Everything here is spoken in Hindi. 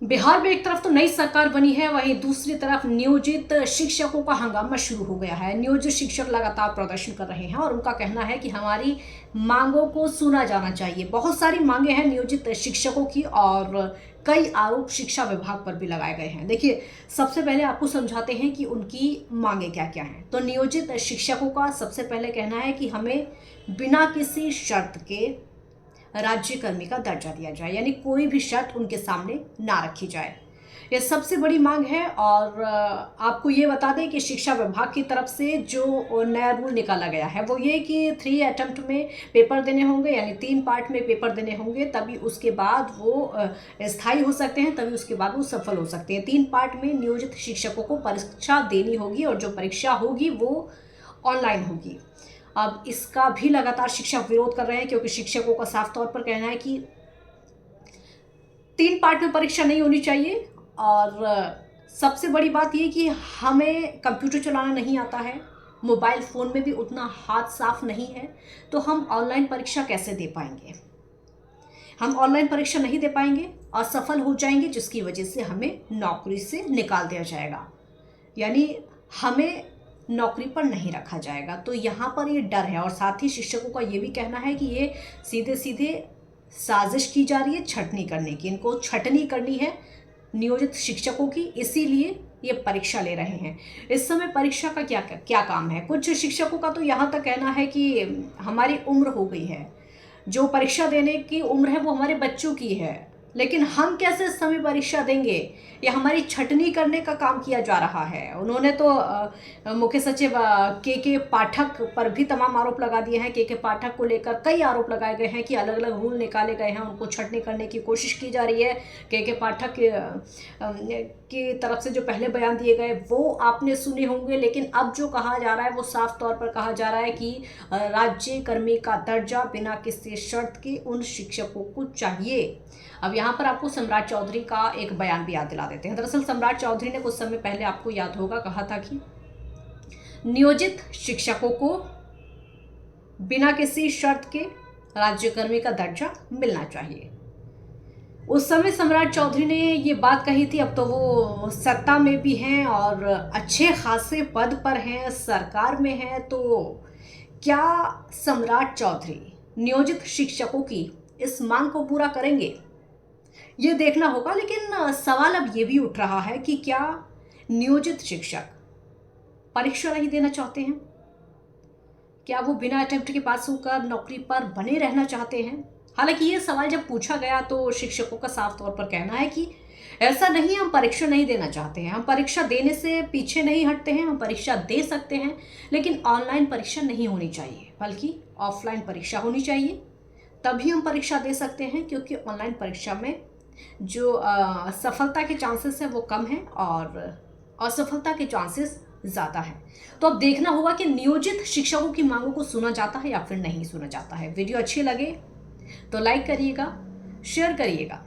बिहार में एक तरफ तो नई सरकार बनी है, वहीं दूसरी तरफ नियोजित शिक्षकों का हंगामा शुरू हो गया है। नियोजित शिक्षक लगातार प्रदर्शन कर रहे हैं और उनका कहना है कि हमारी मांगों को सुना जाना चाहिए। बहुत सारी मांगे हैं नियोजित शिक्षकों की और कई आरोप शिक्षा विभाग पर भी लगाए गए हैं। देखिए, सबसे पहले आपको समझाते हैं कि उनकी मांगे क्या क्या हैं। तो नियोजित शिक्षकों का सबसे पहले कहना है कि हमें बिना किसी शर्त के राज्यकर्मी का दर्जा दिया जाए, यानी कोई भी शर्त उनके सामने ना रखी जाए। ये सबसे बड़ी मांग है। और आपको ये बता दें कि शिक्षा विभाग की तरफ से जो नया रूल निकाला गया है वो ये कि 3 अटेम्प्ट में पेपर देने होंगे, यानी 3 पार्ट में पेपर देने होंगे, तभी उसके बाद वो स्थायी हो सकते हैं, तभी उसके बाद वो सफल हो सकते हैं। 3 पार्ट में नियोजित शिक्षकों को परीक्षा देनी होगी और जो परीक्षा होगी वो ऑनलाइन होगी। अब इसका भी लगातार शिक्षक विरोध कर रहे हैं, क्योंकि शिक्षकों का साफ तौर पर कहना है कि 3 पार्ट में परीक्षा नहीं होनी चाहिए। और सबसे बड़ी बात ये कि हमें कंप्यूटर चलाना नहीं आता है, मोबाइल फ़ोन में भी उतना हाथ साफ नहीं है, तो हम ऑनलाइन परीक्षा कैसे दे पाएंगे। हम ऑनलाइन परीक्षा नहीं दे पाएंगे, असफल हो जाएंगे, जिसकी वजह से हमें नौकरी से निकाल दिया जाएगा, यानी हमें नौकरी पर नहीं रखा जाएगा। तो यहाँ पर ये डर है। और साथ ही शिक्षकों का ये भी कहना है कि ये सीधे सीधे साजिश की जा रही है छटनी करने की। इनको छटनी करनी है नियोजित शिक्षकों की, इसीलिए ये परीक्षा ले रहे हैं। इस समय परीक्षा का क्या क्या काम है। कुछ शिक्षकों का तो यहाँ तक कहना है कि हमारी उम्र हो गई है, जो परीक्षा देने की उम्र है वो हमारे बच्चों की है, लेकिन हम कैसे इस समय परीक्षा देंगे, ये हमारी छटनी करने का काम किया जा रहा है। उन्होंने तो मुख्य सचिव के पाठक पर भी तमाम आरोप लगा दिए हैं। के पाठक को लेकर कई आरोप लगाए गए हैं कि अलग अलग रूल निकाले गए हैं, उनको छटनी करने की कोशिश की जा रही है। के पाठक की तरफ से जो पहले बयान दिए गए वो आपने सुने होंगे, लेकिन अब जो कहा जा रहा है वो साफ तौर पर कहा जा रहा है कि राज्यकर्मी का दर्जा बिना किसी शर्त के उन शिक्षकों को चाहिए। अब यहाँ पर आपको सम्राट चौधरी का एक बयान भी याद दिला देते हैं। दरअसल सम्राट चौधरी ने कुछ समय पहले, आपको याद होगा, कहा था कि नियोजित शिक्षकों को बिना किसी शर्त के राज्यकर्मी का दर्जा मिलना चाहिए। उस समय सम्राट चौधरी ने ये बात कही थी। अब तो वो सत्ता में भी हैं और अच्छे खासे पद पर हैं, सरकार में हैं। तो क्या सम्राट चौधरी नियोजित शिक्षकों की इस मांग को पूरा करेंगे, ये देखना होगा। लेकिन सवाल अब ये भी उठ रहा है कि क्या नियोजित शिक्षक परीक्षा नहीं देना चाहते हैं? क्या वो बिना अटेम्प्ट के पास होकर नौकरी पर बने रहना चाहते हैं? हालांकि ये सवाल जब पूछा गया तो शिक्षकों का साफ तौर पर कहना है कि ऐसा नहीं, हम परीक्षा नहीं देना चाहते हैं, हम परीक्षा देने से पीछे नहीं हटते हैं, हम परीक्षा दे सकते हैं, लेकिन ऑनलाइन परीक्षा नहीं होनी चाहिए, बल्कि ऑफलाइन परीक्षा होनी चाहिए, तभी हम परीक्षा दे सकते हैं। क्योंकि ऑनलाइन परीक्षा में जो सफलता के चांसेस हैं वो कम हैं और असफलता के चांसेस ज़्यादा है। तो अब देखना होगा कि नियोजित शिक्षकों की मांगों को सुना जाता है या फिर नहीं सुना जाता है। वीडियो अच्छी लगे तो लाइक करिएगा, शेयर करिएगा।